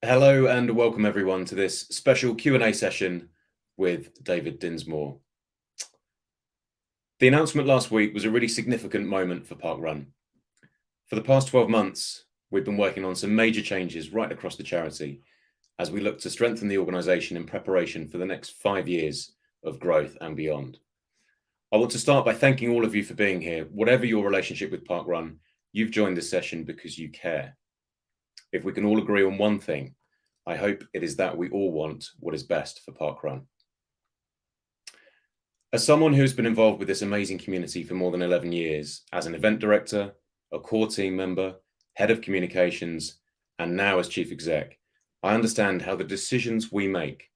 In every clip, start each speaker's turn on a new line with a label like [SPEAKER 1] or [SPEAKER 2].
[SPEAKER 1] Hello and welcome everyone to this special Q&A session with David Dinsmore. The announcement last week was a really significant moment for parkrun. For the past 12 months, we've been working on some major changes right across the charity as we look to strengthen the organisation in preparation for the next 5 years of growth and beyond. I want to start by thanking all of you for being here. Whatever your relationship with parkrun, you've joined this session because you care. If we can all agree on one thing, I hope it is that we all want what is best for parkrun. As someone who's been involved with this amazing community for more than 11 years, as an event director, a core team member, head of communications, and now as chief exec, I understand how the decisions we make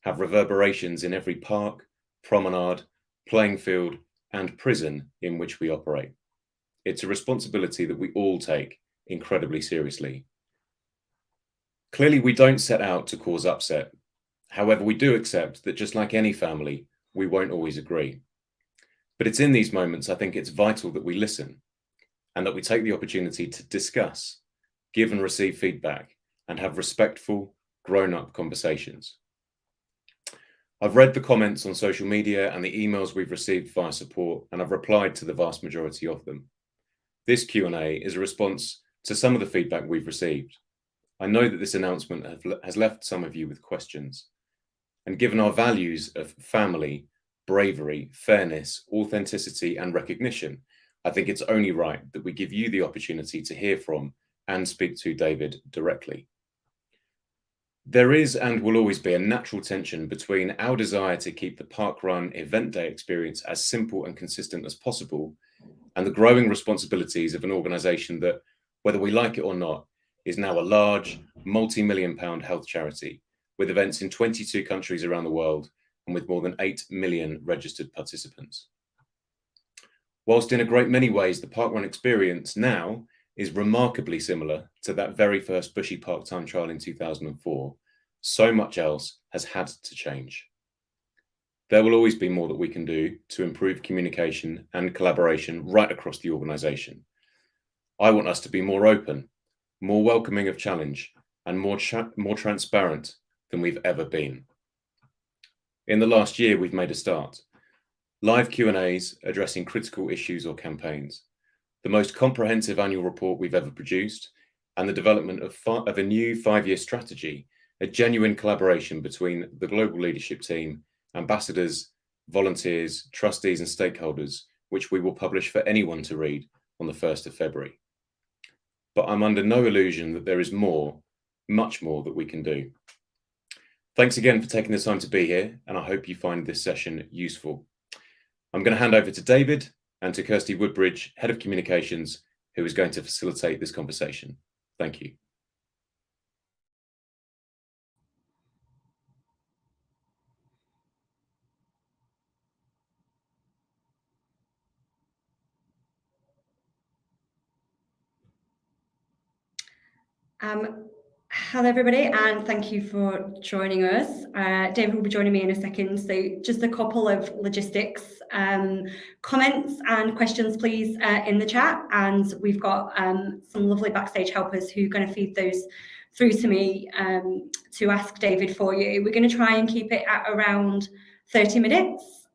[SPEAKER 1] have reverberations in every park, promenade, playing field, and prison in which we operate. It's a responsibility that we all take incredibly seriously. Clearly, we don't set out to cause upset. However, we do accept that just like any family, we won't always agree. But it's in these moments, I think it's vital that we listen and that we take the opportunity to discuss, give and receive feedback, and have respectful, grown-up conversations. I've read the comments on social media and the emails we've received via support, and I've replied to the vast majority of them. This Q&A is a response to some of the feedback we've received. I know that this announcement has left some of you with questions. And given our values of family, bravery, fairness, authenticity, and recognition, I think it's only right that we give you the opportunity to hear from and speak to David directly. There is and will always be a natural tension between our desire to keep the parkrun event day experience as simple and consistent as possible and the growing responsibilities of an organisation that, whether we like it or not, is now a large, multi-million-pound health charity with events in 22 countries around the world and with more than 8 million registered participants. Whilst in a great many ways the parkrun experience now is remarkably similar to that very first Bushy Park time trial in 2004, so much else has had to change. There will always be more that we can do to improve communication and collaboration right across the organisation. I want us to be more open, more welcoming of challenge, and more transparent than we've ever been. In the last year, we've made a start. Live Q&As addressing critical issues or campaigns, the most comprehensive annual report we've ever produced, and the development of a new 5-year strategy, a genuine collaboration between the global leadership team, ambassadors, volunteers, trustees, and stakeholders, which we will publish for anyone to read on the 1st of February. But I'm under no illusion that there is more, much more that we can do. Thanks again for taking the time to be here, and I hope you find this session useful. I'm going to hand over to David and to Kirsty Woodbridge, Head of Communications, who is going to facilitate this conversation. Thank you.
[SPEAKER 2] Hello everybody, and thank you for joining us. David will be joining me in a second, so just a couple of logistics comments and questions please in the chat, and we've got some lovely backstage helpers who are going to feed those through to me to ask David for you. We're going to try and keep it at around 30 minutes.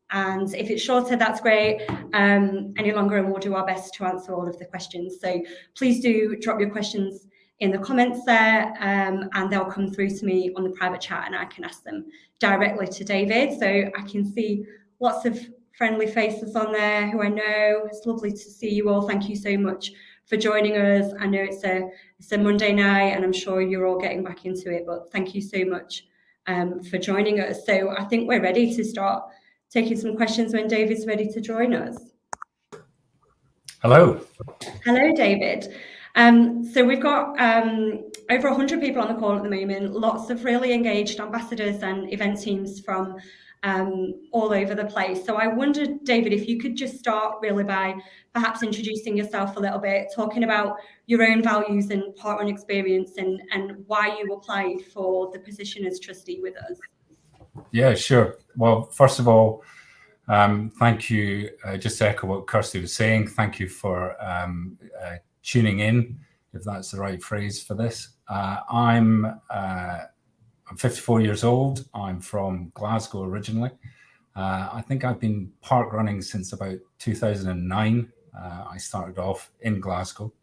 [SPEAKER 2] And if it's shorter, that's great. Any longer, and we'll do our best to answer all of the questions. So please do drop your questions in the comments there, and they'll come through to me on the private chat, and I can ask them directly to David. So I can see lots of friendly faces on there who I know. It's lovely to see you all. Thank you so much for joining us. I know it's a Monday night, and I'm sure you're all getting back into it, but thank you so much for joining us. So I think we're ready to start taking some questions when David's ready to join us.
[SPEAKER 3] Hello.
[SPEAKER 2] Hello, David. So we've got over 100 people on the call at the moment, lots of really engaged ambassadors and event teams from all over the place. So I wondered, David, if you could just start really by perhaps introducing yourself a little bit, talking about your own values and parkrun experience and why you applied for the position as trustee with us.
[SPEAKER 3] Yeah, sure. Well, first of all, thank you. Just to echo what Kirsty was saying, thank you for tuning in. if that's the right phrase for this. I'm 54 years old. I'm from Glasgow originally. I think I've been park running since about 2009. I started off in Glasgow,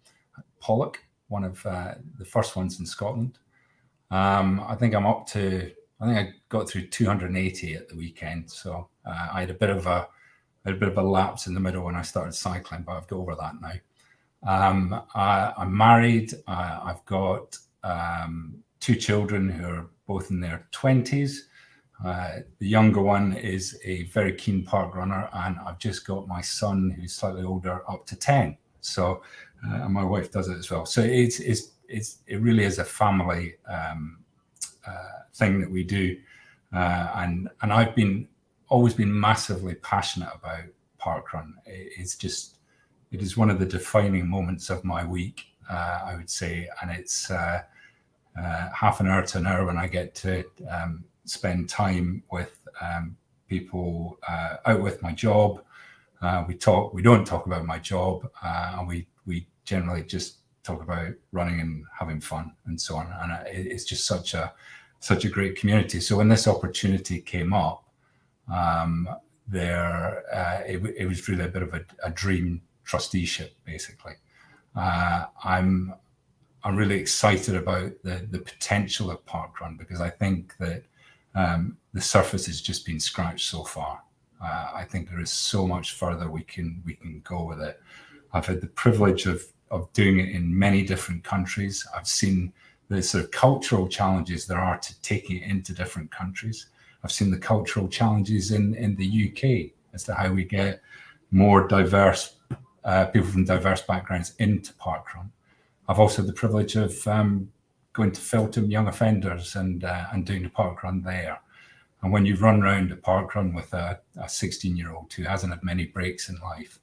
[SPEAKER 3] Pollock, one of the first ones in Scotland. I think I got through 280 at the weekend. So I had a bit of a lapse in the middle when I started cycling, but I've got over that now. I'm married. I've got 2 children who are both in their 20s. The younger one is a very keen park runner, and I've just got my son, who's slightly older, up to 10. So, and my wife does it as well. So it really is a family thing that we do, and I've always been massively passionate about parkrun. It is one of the defining moments of my week, I would say, and it's half an hour to an hour when I get to spend time with people out with my job. We don't talk about my job, and we generally just talk about running and having fun and so on. And it's just such a great community. So when this opportunity came up, it was really a bit of a dream trusteeship, basically. I'm really excited about the potential of parkrun, because I think that the surface has just been scratched so far. I think there is so much further we can go with it. I've had the privilege of doing it in many different countries. I've seen the sort of cultural challenges there are to taking it into different countries. I've seen the cultural challenges in the UK as to how we get more diverse people from diverse backgrounds into parkrun. I've also had the privilege of going to Feltham Young Offenders and doing the parkrun there. And when you run around a parkrun with a 16-year-old who hasn't had many breaks in life,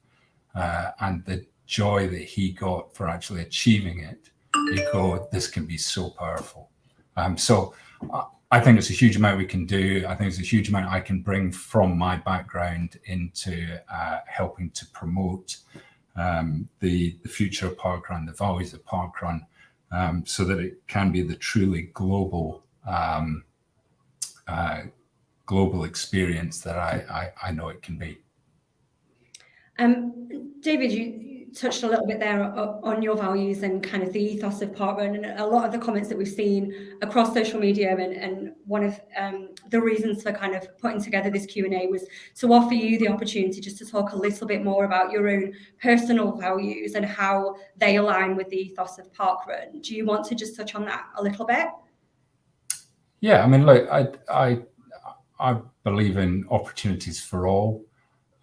[SPEAKER 3] and the joy that he got for actually achieving it, you go, this can be so powerful. So I think it's a huge amount we can do. I think it's a huge amount I can bring from my background into helping to promote the future of parkrun, the values of parkrun, so that it can be the truly global experience that I know it can be.
[SPEAKER 2] David, you touched a little bit there on your values and kind of the ethos of parkrun, and a lot of the comments that we've seen across social media, and one of the reasons for kind of putting together this Q&A was to offer you the opportunity just to talk a little bit more about your own personal values and how they align with the ethos of parkrun. Do you want to just touch on that a little bit?
[SPEAKER 3] Yeah, I mean, look, I believe in opportunities for all.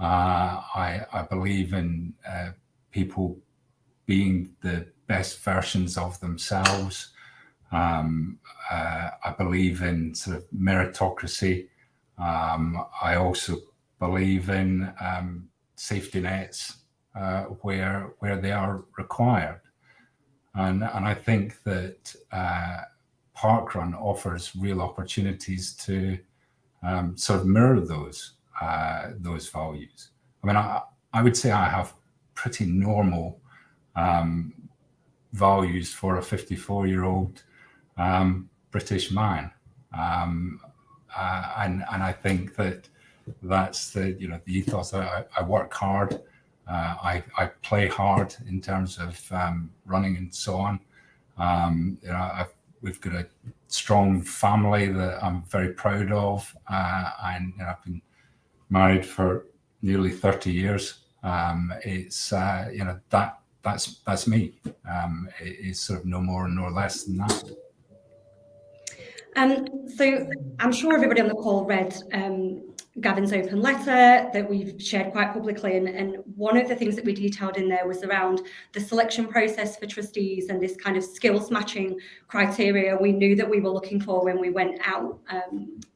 [SPEAKER 3] I believe in people being the best versions of themselves. I believe in sort of meritocracy. I also believe in safety nets where they are required. And I think that parkrun offers real opportunities to sort of mirror those values. I mean, I would say I have pretty normal values for a 54-year-old British man, and I think that's the etaos. I work hard. I play hard in terms of running and so on. We've got a strong family that I'm very proud of, and I've been married for nearly 30 years. It's that's me. It's sort of no more and no less than that.
[SPEAKER 2] So I'm sure everybody on the call read Gavin's open letter that we've shared quite publicly, and one of the things that we detailed in there was around the selection process for trustees and this kind of skills matching criteria we knew that we were looking for when we went out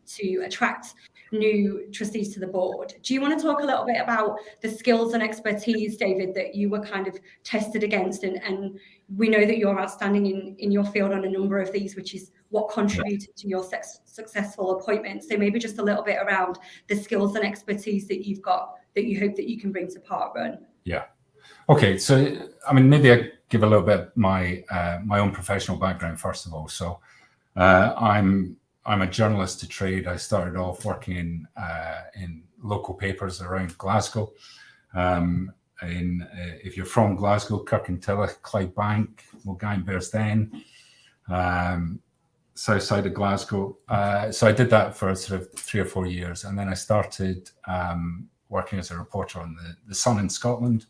[SPEAKER 2] to attract new trustees to the board. Do you want to talk a little bit about the skills and expertise, David, that you were kind of tested against? And we know that you're outstanding in your field on a number of these, which is what contributed to your successful appointment. So maybe just a little bit around the skills and expertise that you've got that you hope that you can bring to parkrun.
[SPEAKER 3] Yeah. Okay. So, I mean, maybe I give a little bit of my own professional background first of all. So I'm a journalist to trade. I started off working in local papers around Glasgow. If you're from Glasgow, Kirkintilloch, Clydebank, Mulgine Bearsden, south side of Glasgow. So I did that for sort of 3 or 4 years, and then I started working as a reporter on the Sun in Scotland,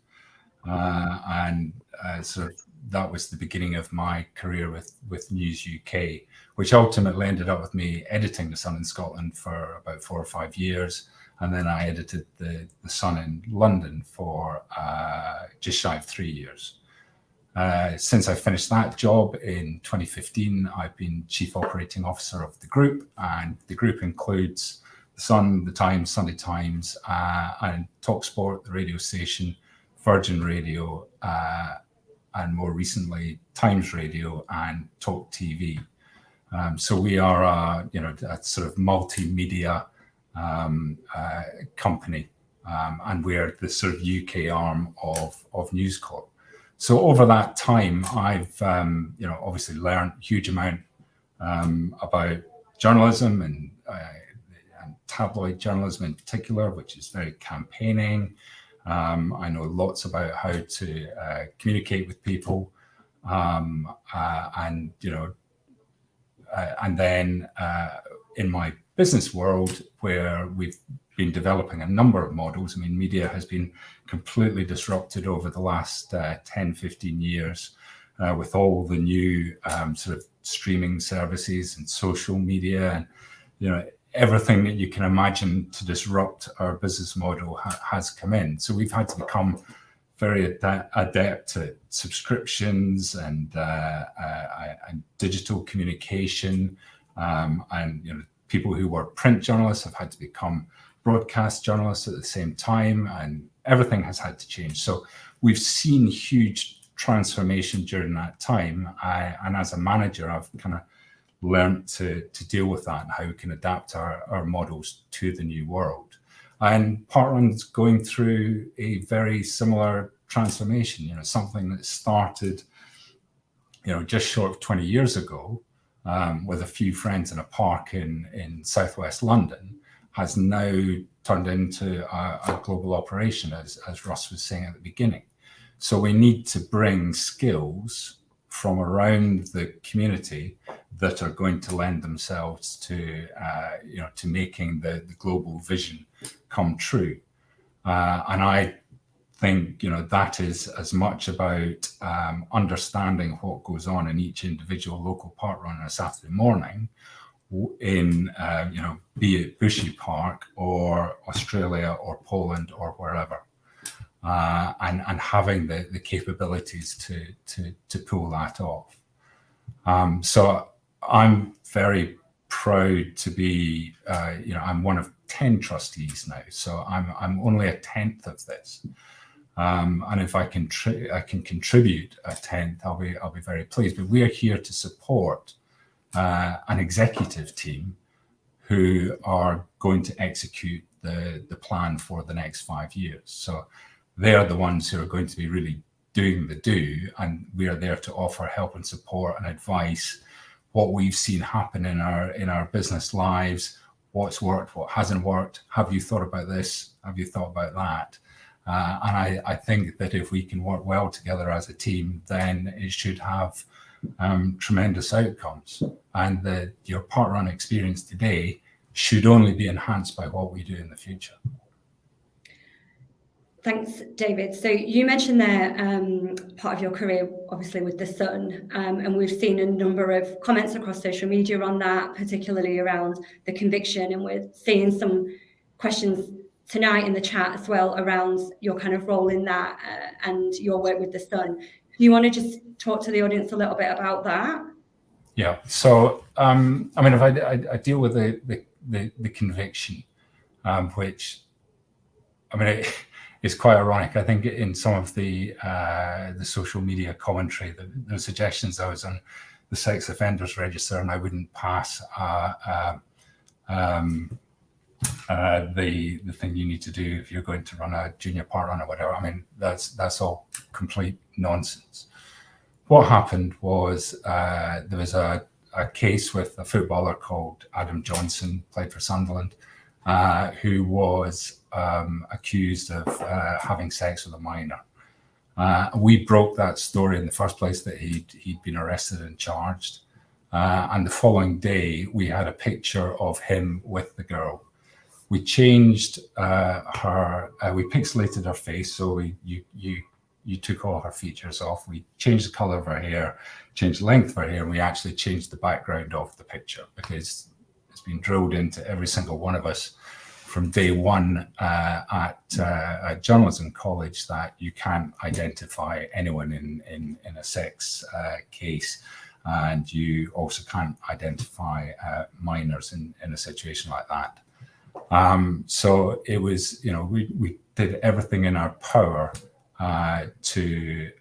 [SPEAKER 3] and sort of that was the beginning of my career with News UK, which ultimately ended up with me editing the Sun in Scotland for about 4 or 5 years. And then I edited the Sun in London for just shy of 3 years. Since I finished that job in 2015, I've been Chief Operating Officer of the group, and the group includes the Sun, the Times, Sunday Times, and TalkSport, the radio station, Virgin Radio, and more recently Times Radio and Talk TV. So we are a sort of multimedia company, and we're the sort of UK arm of News Corp. So over that time, I've obviously learned a huge amount about journalism and tabloid journalism in particular, which is very campaigning. I know lots about how to communicate with people, and then in my business world, where we've been developing a number of models. I mean, media has been completely disrupted over the last 10, 15 years with all the new sort of streaming services and social media, and everything that you can imagine to disrupt our business model has come in. So we've had to become very adept at subscriptions and digital communication, and people who were print journalists have had to become broadcast journalists at the same time, and everything has had to change. So we've seen huge transformation during that time, and as a manager, I've kind of learned to deal with that and how we can adapt our models to the new world. And Parkrun's going through a very similar transformation, something that started, just short of 20 years ago, with a few friends in a park in southwest London, has now turned into a global operation, as Russ was saying at the beginning. So we need to bring skills from around the community that are going to lend themselves to making the global vision come true. And I think that is as much about understanding what goes on in each individual local parkrun on a Saturday morning, in be it Bushy Park or Australia or Poland or wherever, and having the capabilities to pull that off. So I'm very proud to be, I'm one of 10 trustees now, so I'm only a 10th of this. And if I can contribute a 10th, I'll be very pleased. But we are here to support an executive team who are going to execute the plan for the next 5 years. So they are the ones who are going to be really doing the do, and we are there to offer help and support and advice, what we've seen happen in our business lives, what's worked, what hasn't worked. Have you thought about this? Have you thought about that? And I think that if we can work well together as a team, then it should have tremendous outcomes. And your parkrun experience today should only be enhanced by what we do in the future.
[SPEAKER 2] Thanks, David. So you mentioned there part of your career, obviously, with the Sun, and we've seen a number of comments across social media on that, particularly around the conviction, and we're seeing some questions tonight in the chat as well around your kind of role in that and your work with the Sun. Do you want to just talk to the audience a little bit about that?
[SPEAKER 3] Yeah. So, I mean, if I deal with the conviction, which, I mean, it's quite ironic. I think in some of the social media commentary, the suggestions I was on the sex offenders register and I wouldn't pass the thing you need to do if you're going to run a junior parkrun or whatever. I mean, that's all complete nonsense. what happened was there was a case with a footballer called Adam Johnson, played for Sunderland, who was accused of having sex with a minor. We broke that story in the first place, that he'd been arrested and charged. And the following day, we had a picture of him with the girl. We changed we pixelated her face, so you took all her features off. We changed the color of her hair, changed the length of her hair, and we actually changed the background of the picture, because it's been drilled into every single one of us from day one at journalism college that you can't identify anyone in a sex case, and you also can't identify minors in a situation like that. So it was, we did everything in our power to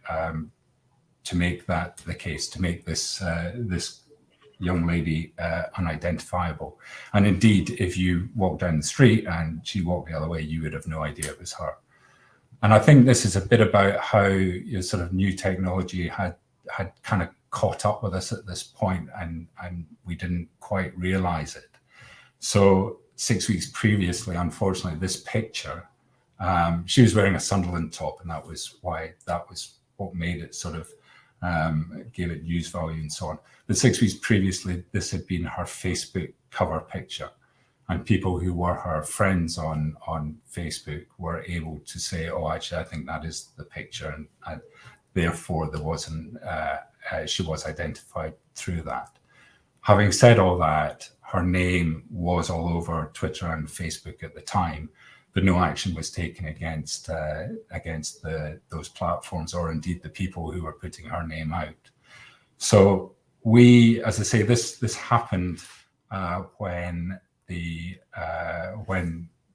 [SPEAKER 3] make that the case, to make this young lady unidentifiable. And indeed, if you walk down the street and she walked the other way, you would have no idea it was her. And I think this is a bit about how sort of new technology had kind of caught up with us at this point, and we didn't quite realize it. So 6 weeks previously, unfortunately, this picture, she was wearing a Sunderland top, and that was what made it sort of gave it news value and so on. But 6 weeks previously, this had been her Facebook cover picture, and people who were her friends on Facebook were able to say, "Oh, actually, I think that is the picture," and therefore there wasn't. She was identified through that. Having said all that, her name was all over Twitter and Facebook at the time, but no action was taken against those platforms, or indeed the people who were putting her name out. So we, as I say, this happened when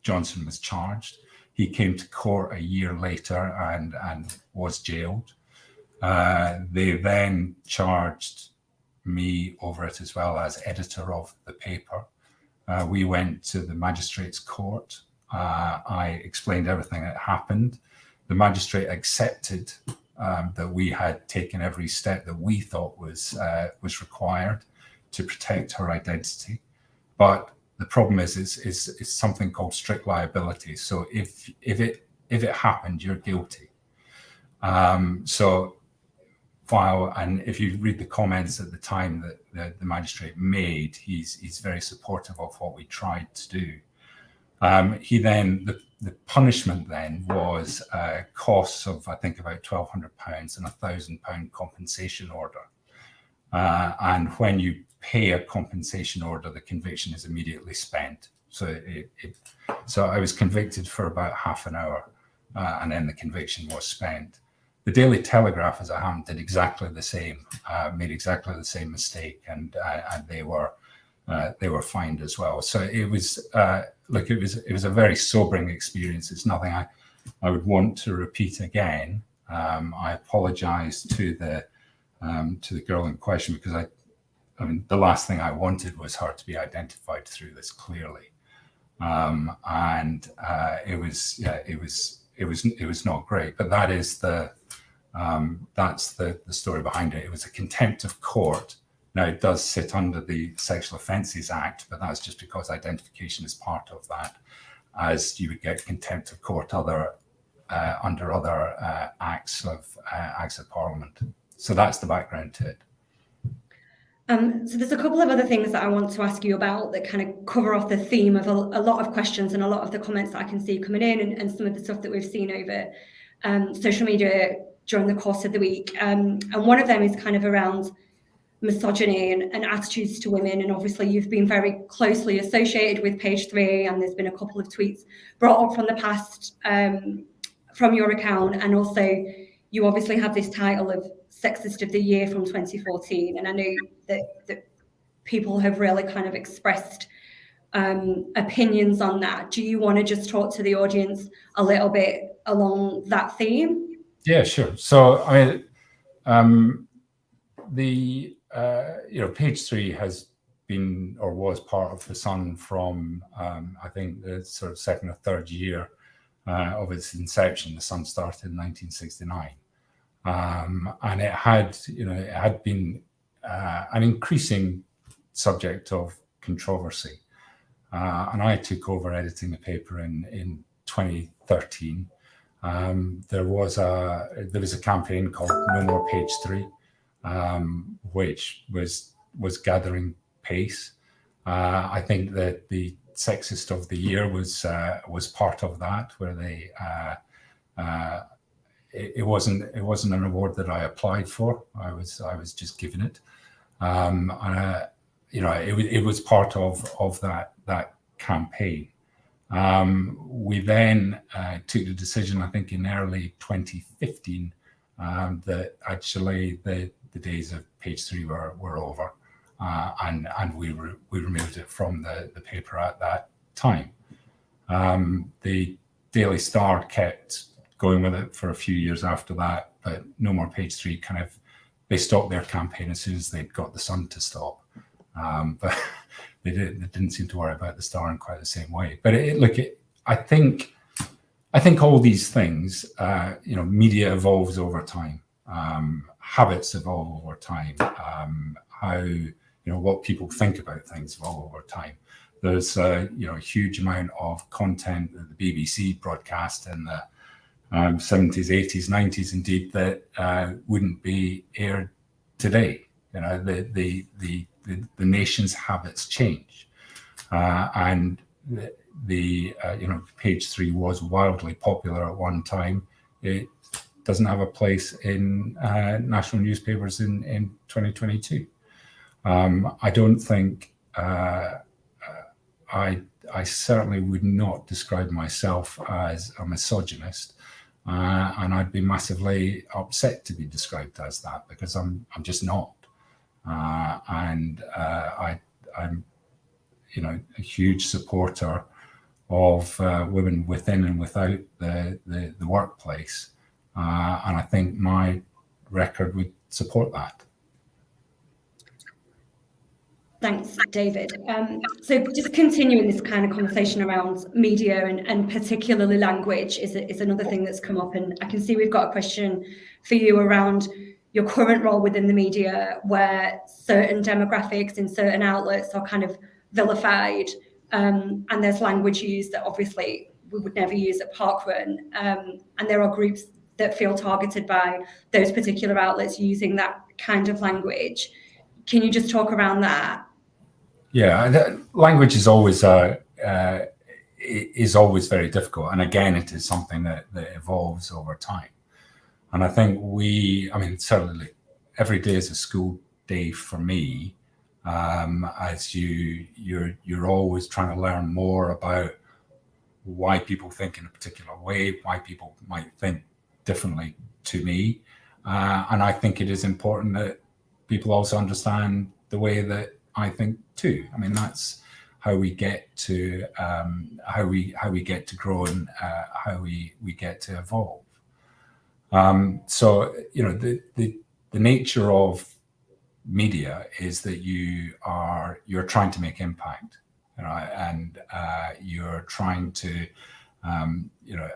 [SPEAKER 3] Johnson was charged. He came to court a year later and was jailed. They then charged me over it, as well as editor of the paper. We went to the magistrate's court. I explained everything that happened. The magistrate accepted that we had taken every step that we thought was required to protect her identity. But the problem is something called strict liability. So if it happened, you're guilty. And if you read the comments at the time that the magistrate made, he's very supportive of what we tried to do. The punishment then was costs of, I think, about £1,200 and £1,000 compensation order. And when you pay a compensation order, the conviction is immediately spent. So I was convicted for about half an hour, and then the conviction was spent. The Daily Telegraph, as I happened, did exactly the same, made exactly the same mistake, and they were fined as well. So it was it was a very sobering experience. It's nothing I would want to repeat again. I apologise to the girl in question, because I mean the last thing I wanted was her to be identified through this clearly, and it was not great. But that is that's the story behind it. It was a contempt of court. Now, it does sit under the Sexual Offences Act, but that's just because identification is part of that, as you would get contempt of court under other acts of Parliament. So that's the background to it.
[SPEAKER 2] So there's a couple of other things that I want to ask you about that kind of cover off the theme of a lot of questions and a lot of the comments that I can see coming in, and some of the stuff that we've seen over social media during the course of the week. And one of them is kind of around misogyny and attitudes to women. And obviously you've been very closely associated with Page 3, and there's been a couple of tweets brought up from the past from your account. And also you obviously have this title of Sexist of the Year from 2014. And I know that people have really kind of expressed opinions on that. Do you want to just talk to the audience a little bit along that theme?
[SPEAKER 3] Yeah, sure. So, I mean, Page 3 has been or was part of The Sun from, I think, the sort of second or third year of its inception. The Sun started in 1969. and it had been an increasing subject of controversy. And I took over editing the paper in 2013. There was a campaign called No More Page 3, which was gathering pace. I think that the Sexist of the Year was part of that, where they it wasn't an award that I applied for. I was just given it. It was part of that campaign. We then took the decision, I think in early 2015, that actually the days of Page 3 were over, and we removed it from the paper at that time. The Daily Star kept going with it for a few years after that, but No More Page 3 they stopped their campaign as soon as they'd got the Sun to stop. But they didn't seem to worry about the Star in quite the same way. But I think all these things, media evolves over time, habits evolve over time, how what people think about things evolve over time. There's a huge amount of content that the BBC broadcast in the 70s, 80s, 90s, indeed, that wouldn't be aired today. The nation's habits change, and the Page 3 was wildly popular at one time. It doesn't have a place in national newspapers in 2022. I don't think I certainly would not describe myself as a misogynist, and I'd be massively upset to be described as that, because I'm just not. I'm a huge supporter of women within and without the workplace, and I think my record would support that.
[SPEAKER 2] Thanks, David. So just continuing this kind of conversation around media and particularly language is another thing that's come up, and I can see we've got a question for you around your current role within the media, where certain demographics in certain outlets are kind of vilified, and there's language used that obviously we would never use at parkrun, and there are groups that feel targeted by those particular outlets using that kind of language. Can you just talk around that?
[SPEAKER 3] Yeah, language is always very difficult, and again, it is something that evolves over time. And I think certainly every day is a school day for me, as you're always trying to learn more about why people think in a particular way, why people might think differently to me, and I think it is important that people also understand the way that I think too. I mean, that's how we get to how we get to grow, and how we get to evolve. So the nature of media is that you're trying to make impact, and you're trying to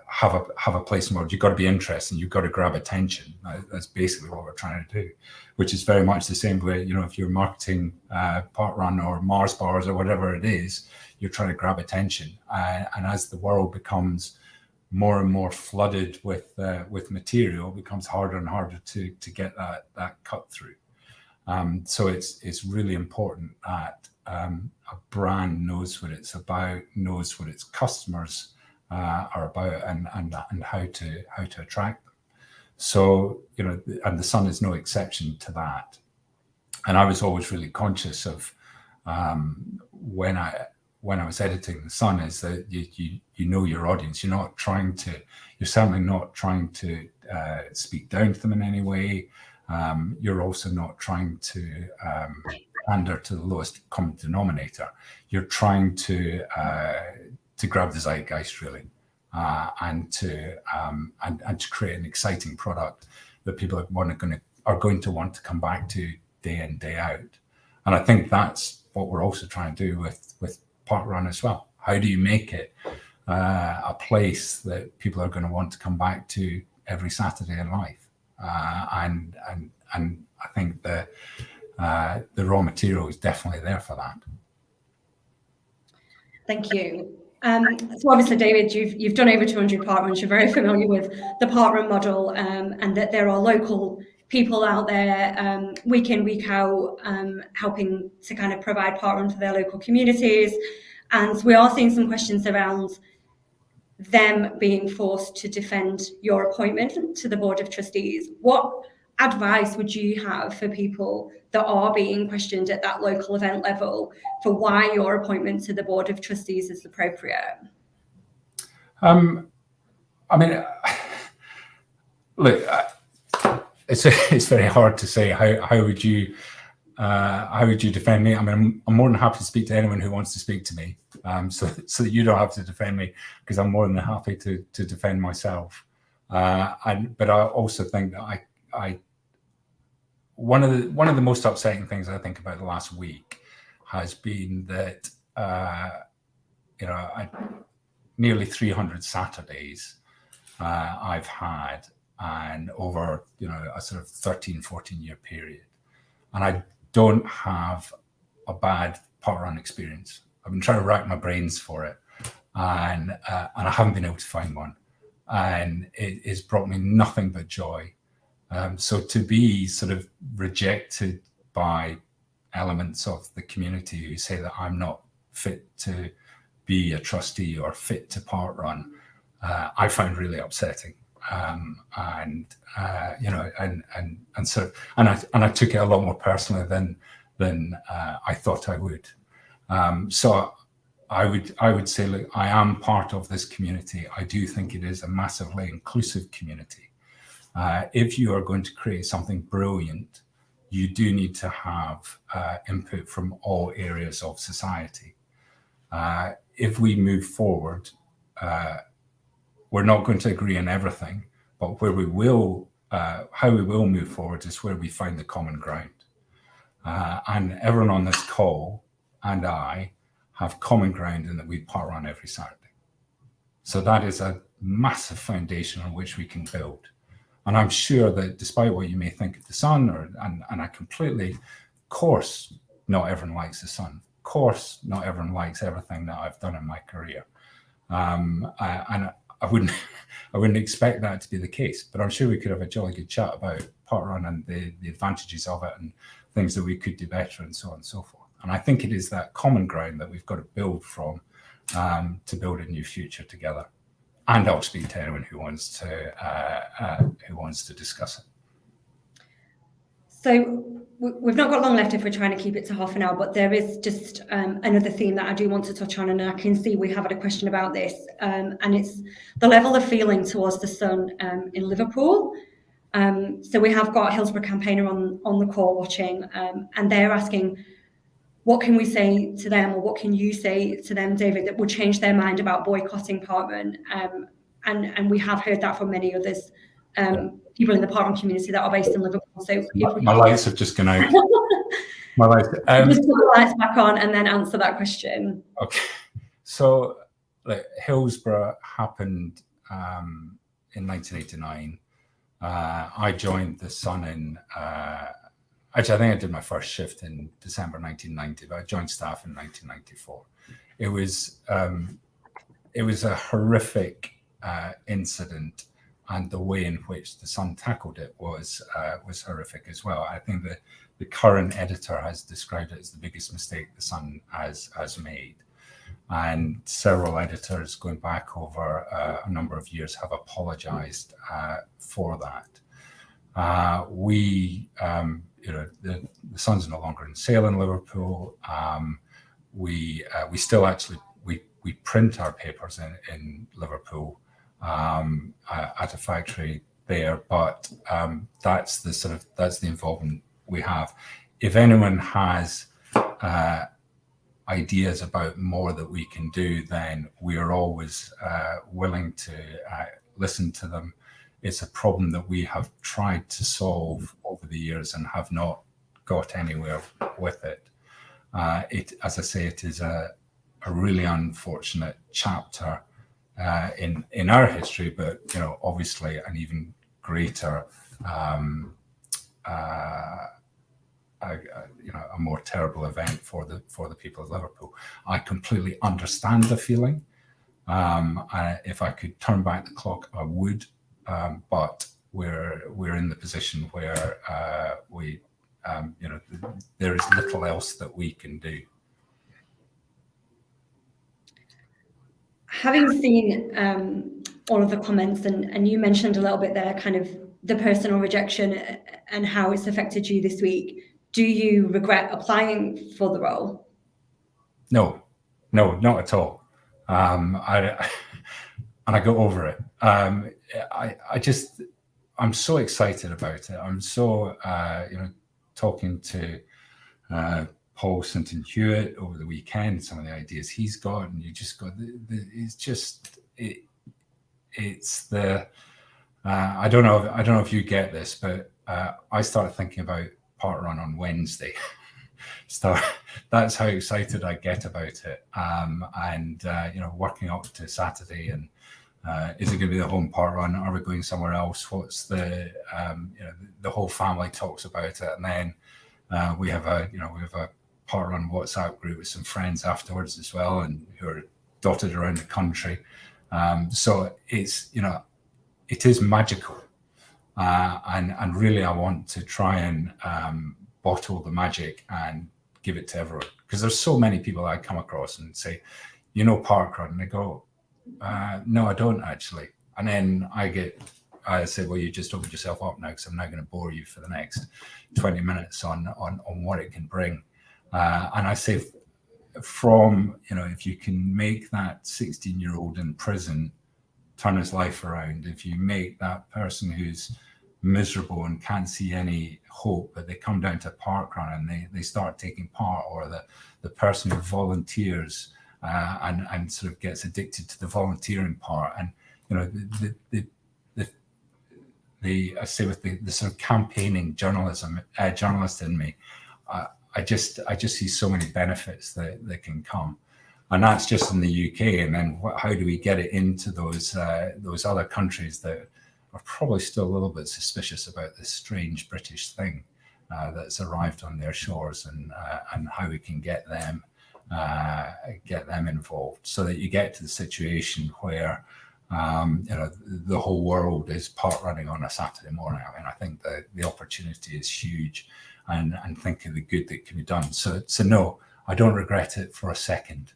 [SPEAKER 3] have a place in the world. You've got to be interesting. You've got to grab attention. That's basically what we're trying to do, which is very much the same way. If you're marketing parkrun or Mars bars or whatever it is, you're trying to grab attention. And as the world becomes more and more flooded with material, it becomes harder and harder to get that cut through. So it's really important that a brand knows what it's about, knows what its customers are about, and how to attract them. So and the Sun is no exception to that. And I was always really conscious of when I was editing the Sun, is that you know your audience. You're certainly not trying to speak down to them in any way. You're also not trying to pander to the lowest common denominator. You're trying to grab the zeitgeist, really, and to create an exciting product that people are going to want to come back to day in, day out. And I think that's what we're also trying to do with parkrun as well. How do you make it a place that people are going to want to come back to every Saturday in life? and I think the raw material is definitely there for that.
[SPEAKER 2] Thank you. So obviously, David, you've done over 200 parkruns. You're very familiar with the parkrun model, and that there are local people out there week in, week out, helping to kind of provide parkrun for their local communities. And we are seeing some questions around them being forced to defend your appointment to the Board of Trustees. What advice would you have for people that are being questioned at that local event level for why your appointment to the Board of Trustees is appropriate?
[SPEAKER 3] I mean, look, it's very hard to say. How would you defend me? I mean, I'm more than happy to speak to anyone who wants to speak to me, so that you don't have to defend me, because I'm more than happy to defend myself. But I also think that one of the most upsetting things I think about the last week has been that nearly 300 Saturdays I've had, and over a sort of 13-14 year period, and I don't have a bad parkrun experience. I've been trying to rack my brains for it, and I haven't been able to find one, and it has brought me nothing but joy. So to be sort of rejected by elements of the community who say that I'm not fit to be a trustee or fit to parkrun, I find really upsetting. I took it a lot more personally than I thought I would. So I would say, look, I am part of this community. I do think it is a massively inclusive community. If you are going to create something brilliant, you do need to have input from all areas of society. If we move forward, we're not going to agree on everything, but where we will, how we will move forward is where we find the common ground. And everyone on this call and I have common ground in that we parkrun every Saturday. So that is a massive foundation on which we can build. And I'm sure that despite what you may think of the sun, and I completely, of course, not everyone likes the sun. Of course, not everyone likes everything that I've done in my career. And I wouldn't expect that to be the case, but I'm sure we could have a jolly good chat about parkrun and the advantages of it and things that we could do better and so on and so forth. And I think it is that common ground that we've got to build from to build a new future together. And I'll speak to anyone who wants to discuss it.
[SPEAKER 2] So we've not got long left if we're trying to keep it to half an hour, but there is just another theme that I do want to touch on, and I can see we have had a question about this, and it's the level of feeling towards the sun in Liverpool. So we have got Hillsborough campaigner on the call watching, and they're asking, what can we say to them, or what can you say to them, David, that will change their mind about boycotting parkrun? And we have heard that from many others, people in the parkrun community that are based in Liverpool. So
[SPEAKER 3] my lights have just gone out. My lights.
[SPEAKER 2] Just put the lights back on and then answer that question. Okay.
[SPEAKER 3] So Hillsborough happened in 1989. I joined the Sun in. Actually, I think I did my first shift in December 1990, but I joined staff in 1994. It was a horrific incident, and the way in which the Sun tackled it was horrific as well. I think that the current editor has described it as the biggest mistake the Sun has made, and several editors going back over a number of years have apologized for that. The Sun's no longer in sale in Liverpool. We still actually we print our papers in Liverpool at a factory there, but that's the involvement we have. If anyone has ideas about more that we can do, then we are always willing to listen to them. It's a problem that we have tried to solve over the years and have not got anywhere with it. As I say, it is a really unfortunate chapter in our history, but obviously an even greater a more terrible event for the people of Liverpool. I completely understand the feeling. If I could turn back the clock, I would. But we're in the position where there is little else that we can do.
[SPEAKER 2] Having seen all of the comments, and you mentioned a little bit there, kind of the personal rejection and how it's affected you this week, do you regret applying for the role?
[SPEAKER 3] No, not at all. And I got over it. I'm so excited about it. I'm so, talking to Paul Sinton Hewitt over the weekend, some of the ideas he's got, and you just got it's the I don't know if you get this, but I started thinking about parkrun on Wednesday. So that's how excited I get about it. Working up to Saturday, and is it going to be the home parkrun? Are we going somewhere else? What's the whole family talks about it, and then we have a parkrun WhatsApp group with some friends afterwards as well, and who are dotted around the country. So it's it is magical, and really I want to try and bottle the magic and give it to everyone, because there's so many people I come across and say, parkrun, and they go, no, I don't actually. And then I say, well, you just opened yourself up now, because I'm now going to bore you for the next 20 minutes on what it can bring. And I say, from, if you can make that 16-year-old in prison turn his life around, if you make that person who's miserable and can't see any hope, but they come down to parkrun and they start taking part, or the person who volunteers and sort of gets addicted to the volunteering part, and I say with the sort of campaigning journalist in me, I just see so many benefits that can come, and that's just in the UK. And then how do we get it into those other countries that are probably still a little bit suspicious about this strange British thing that's arrived on their shores, and how we can get them involved, so that you get to the situation where the whole world is parkrunning on a Saturday morning. I mean, I think that the opportunity is huge, and think of the good that can be done. So no, I don't regret it for a second.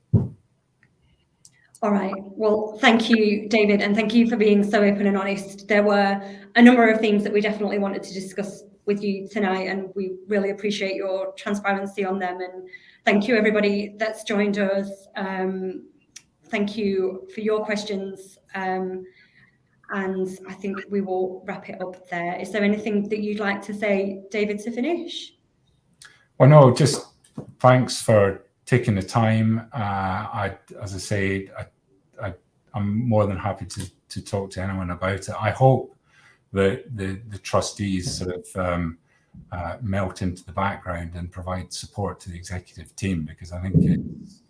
[SPEAKER 2] All right. Well, thank you, David, and thank you for being so open and honest. There were a number of things that we definitely wanted to discuss with you tonight, and we really appreciate your transparency on them. And thank you, everybody that's joined us. Thank you for your questions. And I think we will wrap it up there. Is there anything that you'd like to say, David, to finish?
[SPEAKER 3] Well, no, just thanks for taking the time. As I say, I'm more than happy to talk to anyone about it. I hope that the trustees sort of melt into the background and provide support to the executive team, because I think it's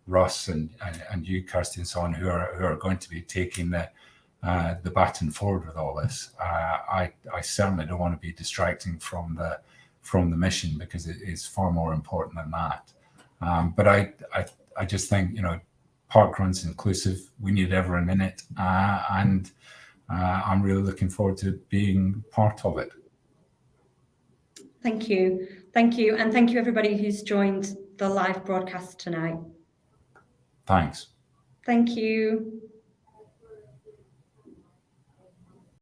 [SPEAKER 3] Russ and you, Kirsty, and so on, who are going to be taking the baton forward with all this. I certainly don't want to be distracting from the mission, because it is far more important than that. But I just think, parkrun's inclusive. We need everyone in it, and I'm really looking forward to being part of it.
[SPEAKER 2] Thank you, and thank you everybody who's joined the live broadcast tonight.
[SPEAKER 3] Thanks.
[SPEAKER 2] Thank you.